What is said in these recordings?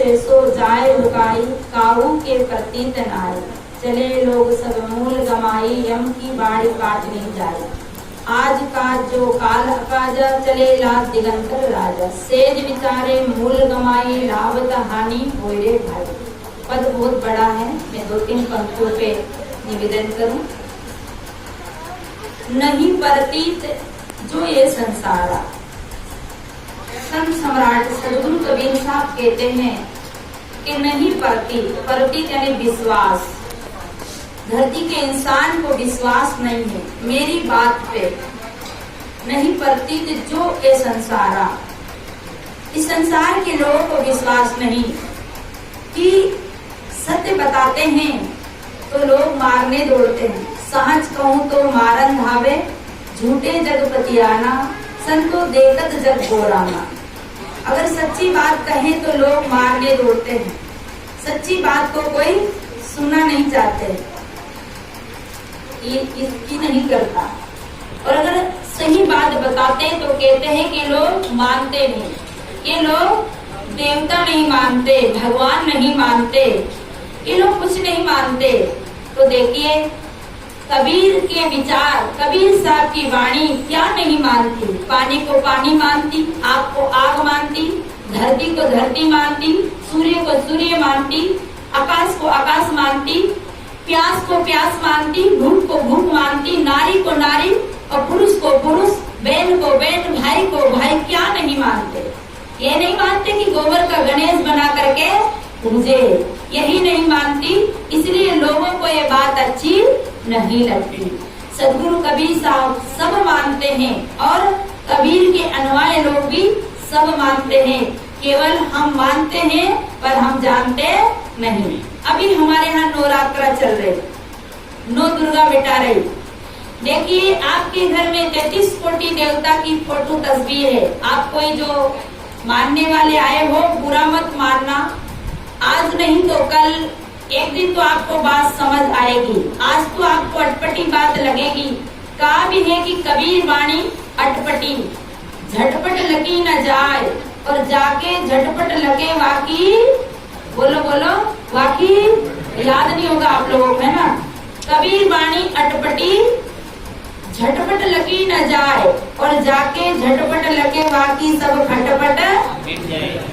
से सो जाए लुकाई, काहू के प्रतीत नाई। चले लोग सब मूल गमाई, यम की बाड़ी काटनी जाए। आज का जो काल अकाजा, चले लाज दिगंतर राजा। सेज विचारे मूल गमाई, लाभत हानि होय रे भाई। पद बहुत बड़ा है, मैं 2-3 पंक्तियों पे निवेदन करूं। नहीं प्रतीत जो ये संसारा। संत सम्राट सद्गुरु कबीर साहब कहते हैं कि नहीं प्रतीत यानी विश्वास। धरती के इंसान को विश्वास नहीं है मेरी बात पे। नहीं प्रतीत जो ये संसारा, इस संसार के लोगों को विश्वास नहीं कि सत्य बताते हैं तो लोग मारने दौड़ते हैं। सहज कहूँ तो मारन धावे, झूठे जगपतियाना, संतो देखत जग गोराना। अगर सच्ची बात कहें तो लोग मारने दौड़ते हैं, सच्ची बात को कोई सुनना नहीं चाहते, इसकी नहीं करता। और अगर सही बात बताते तो कहते हैं कि लोग मानते नहीं, ये लोग देवता नहीं मानते, भगवान नहीं मानते, ये लोग कुछ नहीं मानते। तो देखिए कबीर के विचार, कबीर साहब की वाणी क्या नहीं मानती। पानी को पानी मानती, आग को आग मानती, धरती को धरती मानती, सूर्य को सूर्य मानती, आकाश को आकाश मानती, प्यास को प्यास मानती, भूख को भूख मानती, नारी को नारी और पुरुष को पुरुष, बहन को बहन, भाई को भाई, क्या नहीं मानते। ये नहीं मानते कि गोबर का गणेश बना करके पूजे, यही नहीं मानती, इसलिए लोगों को ये बात अच्छी नहीं लगती। सद्गुरु कबीर साहब सब मानते हैं और कबीर के अनुयायी लोग भी सब मानते हैं, केवल हम मानते हैं पर हम जानते नहीं। अभी हमारे यहाँ नवरात्रा चल रहे, 9 दुर्गा बिटा रही। देखिए आपके घर में 33 कोटि देवता की फोटो तस्वीर है। आप कोई जो मानने वाले आए हो बुरा मत मानना, आज नहीं तो कल एक दिन तो आपको बात समझ आएगी। आज तो आपको अटपटी बात लगेगी। कहा भी है कि कबीर वाणी अटपटी, झटपट लगी न जाए और जाके झटपट लगे वाकी। बोलो बोलो वाकी, याद नहीं होगा आप लोगों को, है ना। कबीर वाणी अटपटी, झटपट लगी न जाए और जाके झटपट लगे वाकी सब खटपट।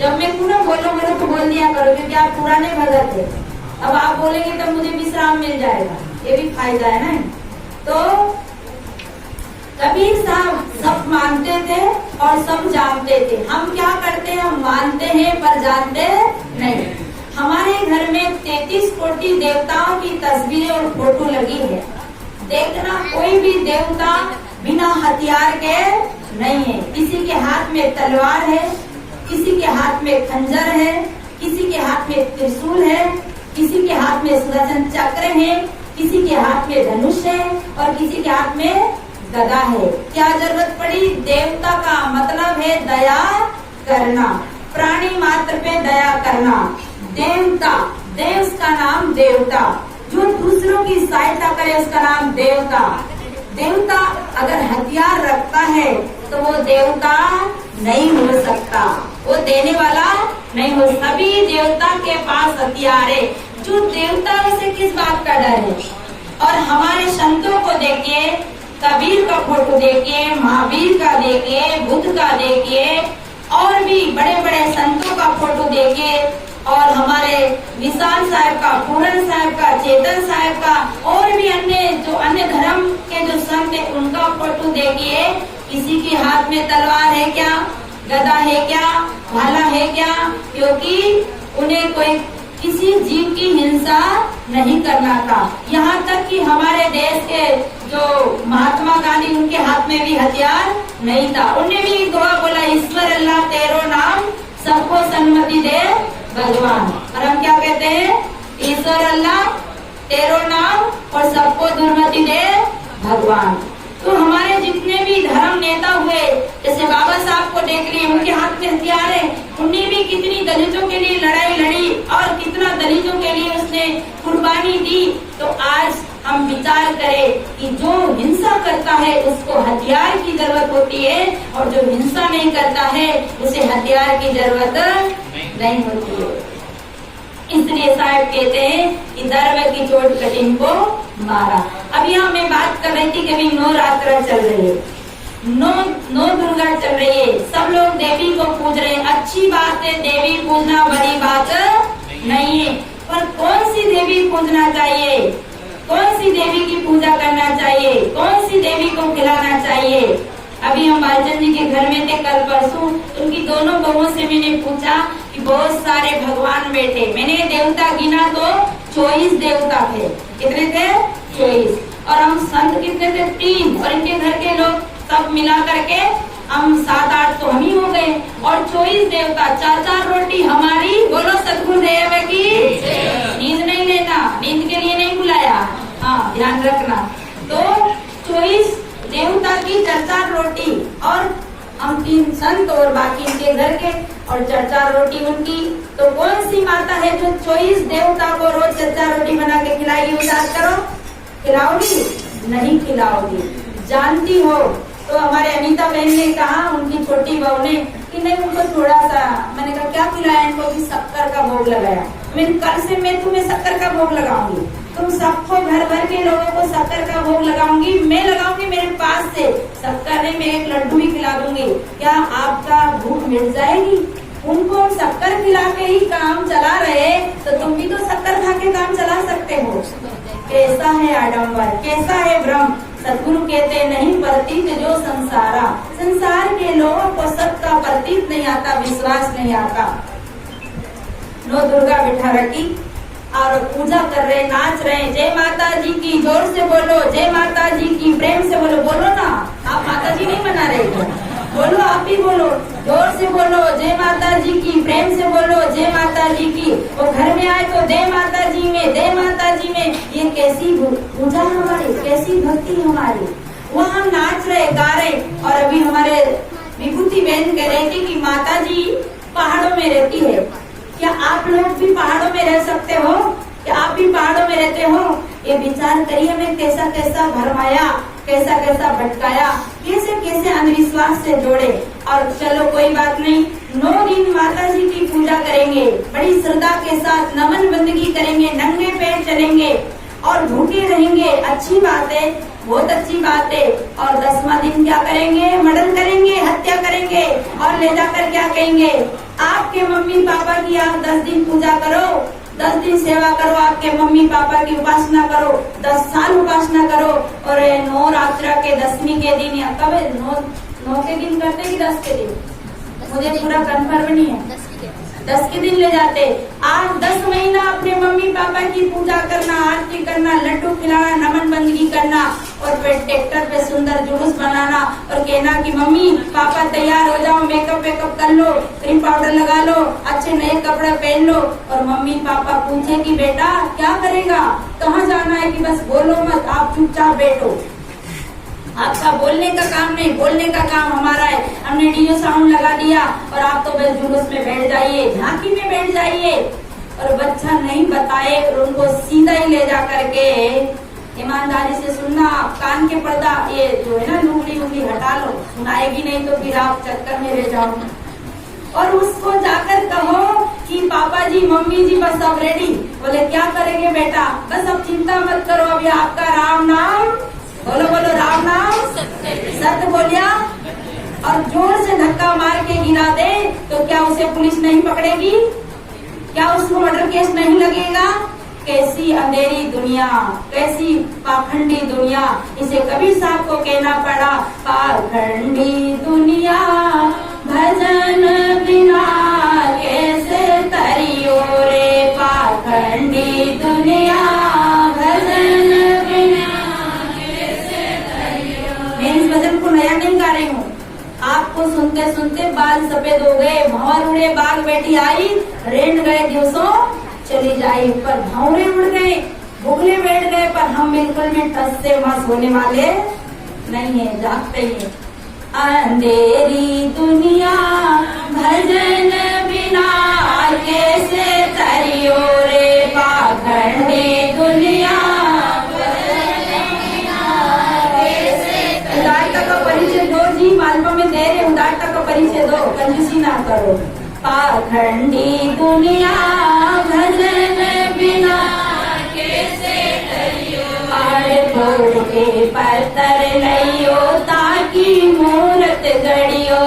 जब मैं पूरा बोलो बोलो तो बोल दिया करो, क्योंकि आप पुराने भगत थे। अब आप बोलेंगे तो मुझे विश्राम मिल जाएगा, ये भी फायदा है ना। तो कबीर साहब सब मानते थे और सब जानते थे। हम क्या करते हैं, हम मानते हैं पर जानते नहीं। हमारे घर में 33 कोटि देवताओं की तस्वीरें और फोटो लगी है। देखना कोई भी देवता बिना हथियार के नहीं है। किसी के हाथ में तलवार है, किसी के हाथ में खंजर है, किसी के हाथ में त्रिशूल है, किसी के हाथ में सुदर्शन चक्र है, किसी के हाथ में धनुष है और किसी के हाथ में गदा है। क्या जरूरत पड़ी? देवता का मतलब है दया करना, प्राणी मात्र पे दया करना। देवता, देव का नाम देवता, जो दूसरों की सहायता करे उसका नाम देवता। देवता अगर हथियार रखता है तो वो देवता नहीं हो सकता, वो देने वाला नहीं हो। सभी देवता के पास हथियार है। जो देवता उसे किस बात का डर है? और हमारे संतों को देखिए, कबीर का फोटो देखिए, महावीर का देखिए, बुद्ध का देखिए, और भी बड़े बड़े संतों का फोटो देखिए, और हमारे विशाल साहब का, पूरन साहब का, चेतन साहब का, और भी अन्य धर्म के जो संत है उनका फोटो देखिए। किसी के हाथ में तलवार है क्या, गदा है क्या, भाला है क्या? क्योंकि उन्हें कोई किसी जीव की हिंसा नहीं करना था। यहाँ तक कि हमारे देश के जो महात्मा गांधी, उनके हाथ में भी हथियार नहीं था। उन्हें भी एक दुआ बोला, ईश्वर अल्लाह तेरो नाम, सबको सन्मति दे भगवान। और हम क्या कहते हैं? ईश्वर अल्लाह तेरो नाम और सबको दुर्मति दे भगवान। तो हमारे जितने भी धर्म नेता हुए, जैसे बाबा साहब को देख लिए, उनके हाथ में हथियार है। उन्हें भी कितनी दलितों के लिए लड़ाई लड़ी और कितना दलितों के लिए उसने कुर्बानी दी। तो आज हम विचार करें कि जो हिंसा करता है उसको हथियार की जरूरत होती है, और जो हिंसा नहीं करता है उसे हथियार की जरूरत नहीं होती है। इसलिए साहब कहते हैं कि दर्व की चोट कठिन को मारा। अब यहाँ मैं बात कर रही थी कि अभी नवरात्र चल रही है, नौ दुर्गा चल रही है, सब लोग देवी को पूज रहे हैं, अच्छी बात है, देवी पूजना बड़ी बात नहीं है, पर कौन सी देवी पूजना चाहिए, कौन सी देवी की पूजा करना चाहिए, कौन सी देवी को खिलाना चाहिए। अभी हम बालचंद जी के घर में थे कल परसों, उनकी दोनों बहुओं से मैंने पूछा कि बहुत सारे भगवान बैठे, मैंने देवता गिना तो 24 देवता थे। कितने थे? 24। और हम संत कितने थे? 3। और इनके घर के लोग सब मिला करके हम 7-8 तो हम ही हो गए। और 24 देवता, 4-4 रोटी हमारी। बोलो सतगुरुदेव की। नींद नहीं लेना, नींद के लिए नहीं बुलाया, हाँ ध्यान रखना। तो 24 देवता की 4-4 रोटी, और हम 3 संत और बाकी इनके घर के, और 4-4 रोटी उनकी। तो कौन सी माता है जो 24 देवता को रोज 4-4 रोटी बना के खिलाएगी? विचार करो, खिलाओगी? नहीं खिलाओगी। जानती हो तो हमारे अनीता बहन ने कहा, उनकी छोटी बहू ने, कि नहीं उनको थोड़ा सा, मैंने कहा क्या खिलाया इनको? कि शक्कर का भोग लगाया। मैं कल से मैं तुम्हें शक्कर का भोग लगाऊंगी, तुम सबको घर भर के लोगों को शक्कर का भोग लगाऊंगी, मैं लगाऊंगी मेरे पास से शक्कर नहीं, मैं एक लड्डू ही खिला दूंगी। क्या आपका भूख मिट जाएगी? उनको शक्कर खिला के ही काम चला रहे, तो तुम भी तो शक्कर खा के काम चला सकते हो। कैसा है आडंबर, कैसा है भ्रम। सदगुरु कहते नहीं प्रतीत जो संसारा, संसार के लोगों को सत का प्रतीत नहीं आता, विश्वास नहीं आता। नौ दुर्गा बिठा रखी और पूजा कर रहे, नाच रहे, जय माता जी की, जोर से बोलो, जय माता जी की, प्रेम से बोलो, बोलो ना, आप माता जी नहीं मना रहे हो, बोलो आप भी बोलो, जोर से बोलो, जय माता जी की, प्रेम से बोलो, जय माता जी की। वो घर में आए तो जय माता जी में, जय माता जी में। ये कैसी पूजा हमारी, कैसी भक्ति हमारी। वहाँ हम नाच रहे, गा रहे। और अभी हमारे विभूति बहन कह रहे थे कि माता जी पहाड़ों में रहती है, क्या आप लोग भी पहाड़ों में रह सकते हो? क्या आप भी पहाड़ों में रहते हो? ये विचार करिए, हमें कैसा कैसा भरमाया, कैसा कैसा भटकाया, कैसे कैसे अंधविश्वास से जोड़े। और चलो कोई बात नहीं, 9 दिन माता जी की पूजा करेंगे, बड़ी श्रद्धा के साथ नमन बंदगी करेंगे, नंगे पैर चलेंगे और भूखे रहेंगे। अच्छी बात है, बहुत अच्छी बात है। और 10वां दिन क्या करेंगे? मर्डर करेंगे, हत्या करेंगे, और ले जाकर क्या कहेंगे? आपके मम्मी पापा की आप 10 दिन पूजा करो, 10 दिन सेवा करो, आपके मम्मी पापा की उपासना करो, 10 साल उपासना करो। और नवरात्र के 10वीं के दिन, या कब 9 के दिन करते कि 10 के दिन, मुझे पूरा कंफर्म नहीं है, 10 के दिन ले जाते। आप 10 महीना अपने मम्मी पापा की पूजा करना, आरती करना, लड्डू खिलाना, नमन बंदगी करना, और फिर ट्रैक्टर पे सुंदर जुलूस बनाना और कहना कि मम्मी पापा तैयार हो जाओ, मेकअप वेकअप कर लो, क्रीम पाउडर लगा लो, अच्छे नए कपड़े पहन लो। और मम्मी पापा पूछे कि बेटा क्या करेगा, कहाँ जाना है? कि बस बोलो मत, आप चुपचाप बैठो, आपका बोलने का काम नहीं, बोलने का काम हमारा है। हमने डीओ साउंड लगा दिया और आप तो बस जुलूस में बैठ जाइए, झांकी में बैठ जाइए। और बच्चा नहीं बताए और उनको सीधा ही ले जा करके, ईमानदारी से सुनना, कान के पर्दा ये जो है ना लुगड़ी उंगली हटा लो, सुनाएगी नहीं तो फिर आप चक्कर में रह जाओ। और उसको जाकर कहो कि पापा जी मम्मी जी बस अब रेडी। बोले क्या करेंगे बेटा? बस अब चिंता मत करो, अभी आपका राम नाम बोलो, बोलो राम नाम सत्य बोलिया, और जोर से धक्का मार के गिरा दे तो क्या उसे पुलिस नहीं पकड़ेगी? क्या उसको मर्डर केस नहीं लगेगा? कैसी अंधेरी दुनिया, कैसी पाखंडी दुनिया। इसे कबीर साहब को कहना पड़ा, पाखंडी दुनिया भजन बिना कैसे तरियो रे, पाखंडी दुनिया भजन बिना कैसे तरियो। मैं इस भजन को नया नहीं गा रही हूँ, आपको सुनते सुनते बाल सफेद हो गए, भंवर उड़े बाग बेटी आई, रेंड गए दिवसों चली जाई, पर भंवरे उड़ गए, भुगले बैठ गए, पर हम बिल्कुल भी ठस से मस होने वाले नहीं है, जागते ही। अंधेरी दुनिया भजन बिना कैसे तरियो रे, पाखंडी दुनिया भजन बिना कैसे। उदारता का परिचय दो जी, मालवा में दे रहे, उदारता का परिचय दो, कंजूसी ना करो। पाखंडी दुनिया भजन बिना कैसे करियो। पाड़ फोड़ के पत्थर लइयो ताकि मूरत गड़ियो।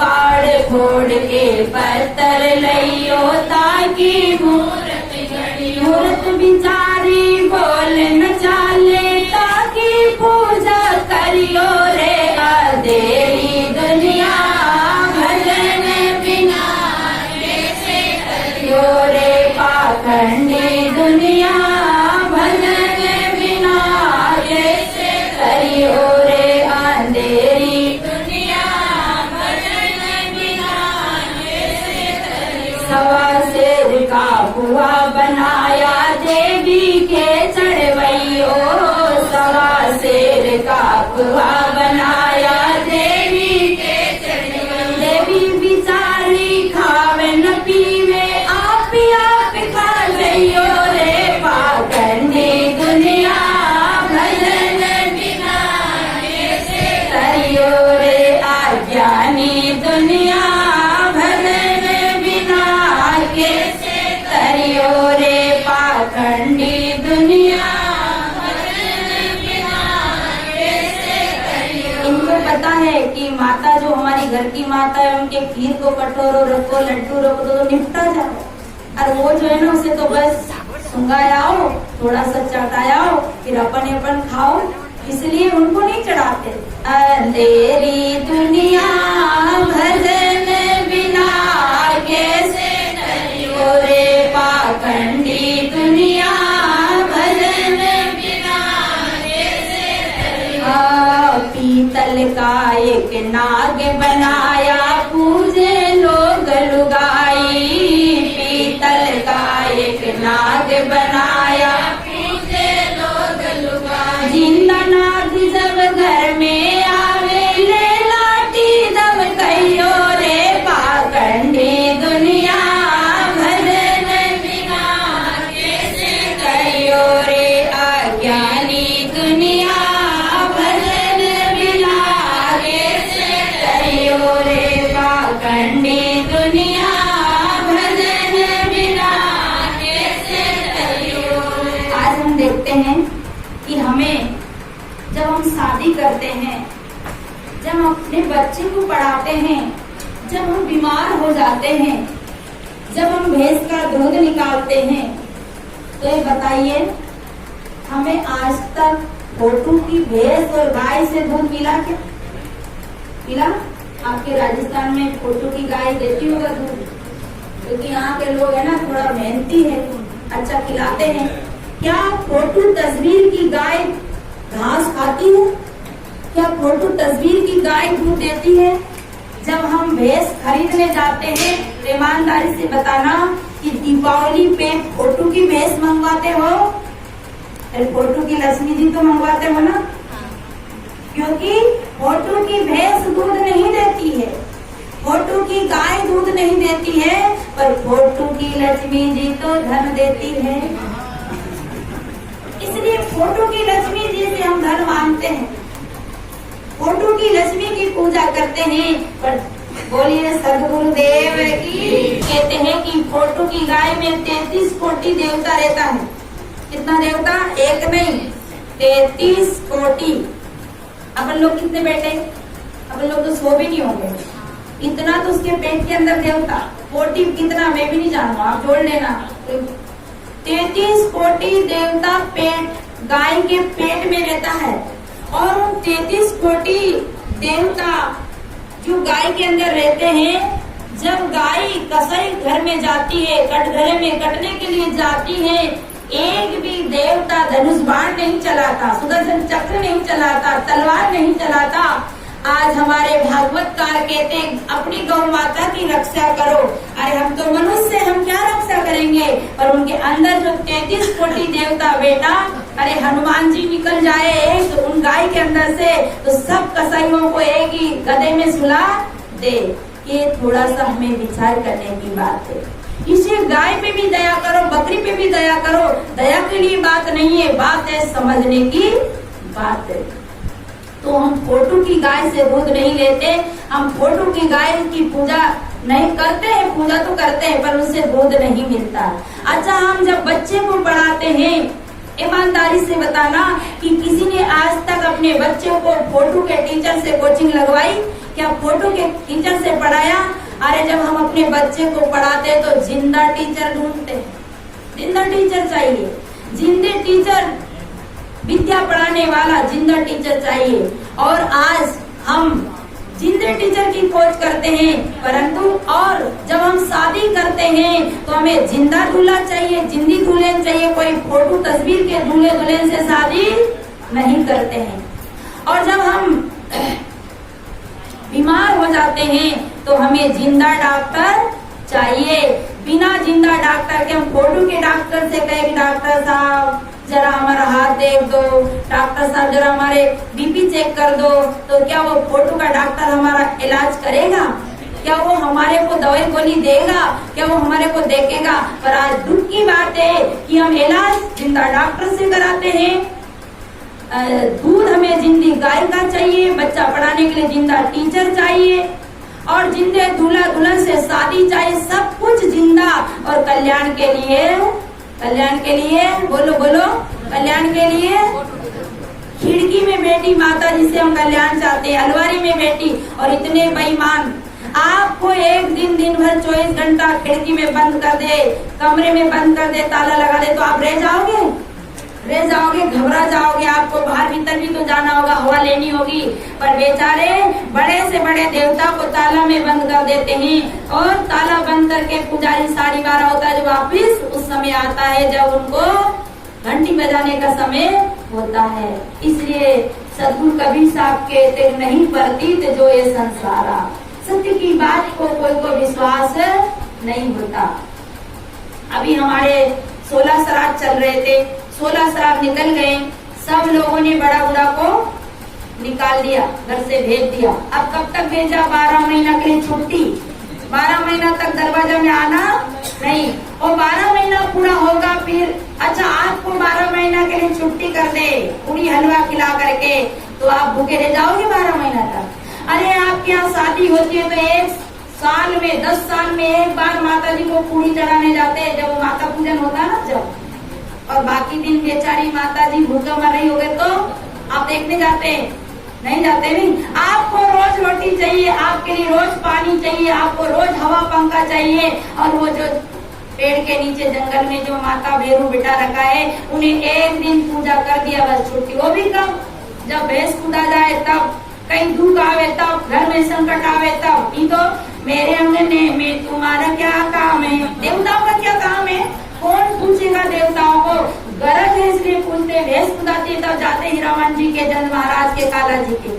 पाड़ फोड़ के पत्थर लइयो ताकि मूरत गड़ियो। मूरत बिचारी बोल न चाले ताकि पूजा करियो रे। अंधेरी दुनिया भजन बिना कैसे करियो रे। पाखंडी दुनिया भजन बिना कैसे करियो रे। अंधेरी दुनिया भजन बिना कैसे करियो। सवा शेर का कुआ बनाया देवी के चढ़वैयो। सवा शेर का कुआ बनाया देवी के चढ़वैयो। देवी बिचारी खावे न पीवे आप खा गइयो रे। पाखंडी दुनिया भजन बिना कैसे करियो रे। अज्ञानी दुनिया भजन बिना कैसे करियो रे। पाखंडी दुनिया भजन बिना कैसे करियो। इनको पता है कि माता जो हमारी घर की माता है उनके खीर को कटोरो रखो लड्डू रखो तो निपटा जाओ। और वो जो है ना उसे तो बस सुंगायाओ थोड़ा सा चटायाओ फिर अपन खाओ, इसलिए उनको नहीं चढ़ाते। अंधेरी दुनिया भजन बिना कैसे करियो रे। पाखंडी दुनिया भजन बिना कैसे करियो। पीतल का एक नाग बनाया पूजे लोग लुगाई। पीतल का एक नाग बनाया पूजे लोग लुगाई। जिंदा नाग जब घर में आवे ले लाठी दम कहियो रे। पाखंडी दुनिया भजन बिना कैसे करियो रे। अज्ञानी दुनिया भजन बिना कैसे करियो रे। पाखंडी दुनिया भजन बिना कैसे करियो। आज हम देखते हैं कि हमें जब हम शादी करते हैं, जब हम अपने बच्चे को पढ़ाते हैं, जब हम बीमार हो जाते हैं, जब हम भैंस का दूध निकालते हैं, तो ये बताइए हमें आज तक फोटू की भैंस और गाय से दूध मिला क्या? मिला? आपके राजस्थान में फोटू की गाय देती होगा दूध, क्योंकि यहाँ के लोग है ना थोड़ा मेहनती है, अच्छा खिलाते हैं। क्या फोटू तस्वीर की गाय घास खाती है? क्या फोटू तस्वीर की गाय दूध देती है? जब हम भैंस खरीदने जाते हैं तो ईमानदारी से बताना कि दीपावली पे फोटू की भैंस मंगवाते हो? अरे फोटू की लक्ष्मी जी तो मंगवाते हो ना, क्योंकि फोटू की भैंस दूध नहीं देती है, फोटू की गाय दूध नहीं देती है, पर फोटू की लक्ष्मी जी तो धन देती है। इसलिए फोटू की लक्ष्मी जी से हम धन मांगते हैं, फोटू की लक्ष्मी की पूजा करते हैं। पर बोलिए सदगुरुदेव की। कहते हैं कि फोटू की गाय में 33 कोटि देवता रहता है। कितना देवता? एक नहीं 33 कोटि। अपन लोग कितने बैठे? अपन लोग तो 100 भी नहीं होंगे, इतना तो उसके पेट के अंदर देवता। कोटि कितना मैं भी नहीं जानूंगा, आप जोड़ लेना। 33 कोटि देवता पेट गाय के पेट में रहता है। और उन 33 कोटि देवता जो गाय के अंदर रहते हैं, जब गाय कसाई घर में जाती है, कटघरे में कटने के लिए जाती है, एक भी देवता धनुष बाण नहीं चलाता, सुदर्शन चक्र नहीं चलाता, तलवार नहीं चलाता। आज हमारे भागवतकार कहते हैं अपनी गौ माता की रक्षा करो। अरे हम तो मनुष्य, हम क्या रक्षा करेंगे? पर उनके अंदर जो 33 कोटि देवता बेटा, अरे हनुमान जी निकल जाए एक उन गाय के अंदर से तो सब कसाईयों को एक ही गधे में सुला दे। ये थोड़ा सा हमें विचार करने की बात है। इसे गाय पे भी दया करो, बकरी पे भी दया करो। दया के लिए बात नहीं है, बात है समझने की बात है। तो हम फोटो की गाय से दूध नहीं लेते, हम फोटो की गाय की पूजा नहीं करते हैं, पूजा तो करते हैं पर उससे दूध नहीं मिलता। अच्छा, हम जब बच्चे को पढ़ाते हैं, ईमानदारी से बताना कि किसी ने आज तक अपने बच्चों को फोटो के टीचर से कोचिंग लगवाई? क्या फोटो के टीचर से पढ़ाया? अरे जब हम अपने बच्चे को पढ़ाते तो जिंदा टीचर ढूंढते, जिंदा टीचर चाहिए, जिंदे टीचर, विद्या पढ़ाने वाला जिंदा टीचर चाहिए। और आज हम जिंदे टीचर की खोज करते हैं, परंतु और जब हम शादी करते हैं तो हमें जिंदा दूल्हा चाहिए, जिंदी दुल्हन चाहिए, कोई फोटो तस्वीर के दूल्हे दुल्हन से शादी नहीं करते हैं। और जब हम बीमार हो जाते हैं तो हमें जिंदा डॉक्टर चाहिए। बिना जिंदा डॉक्टर के, हम फोटो के डॉक्टर से कहें डॉक्टर साहब जरा हमारा हाथ देख दो, डॉक्टर साहब जरा हमारे बीपी चेक कर दो, तो क्या वो फोटो का डॉक्टर हमारा इलाज करेगा? क्या वो हमारे को दवाई गोली देगा? क्या वो हमारे को देखेगा? पर आज दुख की बात है कि हम इलाज जिंदा डॉक्टर से कराते हैं। दूध हमें जिंदी गाय का चाहिए, बच्चा पढ़ाने के लिए जिंदा टीचर चाहिए, और जिंदे दूल्हा दुल्हन से शादी चाहिए, सब कुछ जिंदा। और कल्याण के लिए, कल्याण के लिए बोलो बोलो, कल्याण के लिए खिड़की में बैठी माता जिसे हम कल्याण चाहते हैं, अलवारी में बैठी। और इतने बेईमान, आपको एक दिन भर 24 घंटा खिड़की में बंद कर दे, कमरे में बंद कर दे, ताला लगा दे, तो आप रह जाओगे, रह जाओगे, घबरा जाओगे। आपको बाहर भीतर भी तो जाना होगा, हवा लेनी होगी। पर बेचारे बड़े से बड़े देवता को ताला में बंद कर देते हैं, और ताला बंद करके पुजारी 12:30 होता है जो वापिस उस समय आता है जब उनको घंटी बजाने का समय होता है। इसलिए सदगुरु कबीर साहब कहते नहीं प्रतीत जो ये संसारा, सत्य की बात को कोई को विश्वास नहीं होता। अभी हमारे 16 श्राद्ध चल रहे थे, 16 श्राद्ध निकल गए, सब लोगों ने बड़ा बूढ़ा को निकाल दिया, घर से भेज दिया। अब कब तक भेजा? 12 महीना के लिए छुट्टी, 12 महीना तक दरवाजा में आना नहीं, और 12 महीना पूरा होगा फिर। अच्छा, आपको 12 महीना के लिए छुट्टी कर दे पूरी हलवा खिला करके, तो आप भूखे रह जाओगे 12 महीना तक? अरे आपके यहाँ शादी होती है तो 1 साल में, 10 साल में एक बार माता जी को पूरी चढ़ाने जाते हैं, जब वो माता पूजन होता है ना जब, और बाकी दिन बेचारी माता जी भूखे मर रही हो गए तो आप देखने जाते हैं? नहीं जाते। नहीं, आपको रोज रोटी चाहिए, आपके लिए रोज पानी चाहिए, आपको रोज हवा पंखा चाहिए। और वो जो पेड़ के नीचे जंगल में जो माता भैरू बिठा रखा है, उन्हें एक दिन पूजा कर दिया बस छुट्टी, वो भी कब? जब भैंस कूदा जाए तब, कहीं दुख आवे तब, घर में संकट आवे तब। नहीं तो मेरे अंगने में तुम्हारा क्या काम है? देवताओं का क्या काम है? कौन पूछेगा देवताओं को? गरज है इसलिए पूछते, भैंस कुदाते तब जाते हीरामन जी के, जन महाराज के, काला जी के।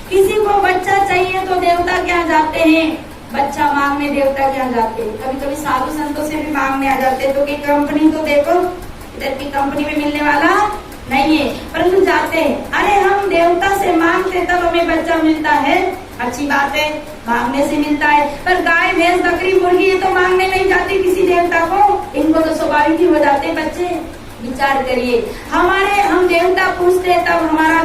किसी को बच्चा चाहिए तो देवता क्या जाते हैं? बच्चा मांगने देवता क्या जाते हैं? कभी कभी साधु संतों से भी मांगने आ जाते हैं, तो कि कंपनी तो देखो, इधर की कंपनी में मिलने वाला नहीं है, परंतु जाते हैं। अरे हम देवता से मांगते तब हमें बच्चा मिलता है, अच्छी बात है, मांगने से मिलता है। पर गाय भैंस बकरी मुर्गी ये तो मांगने नहीं जाती किसी देवता को, इनको तो स्वाभाविक ही हो जाते बच्चे। विचार करिए, हम देवता पूछते तब हमारा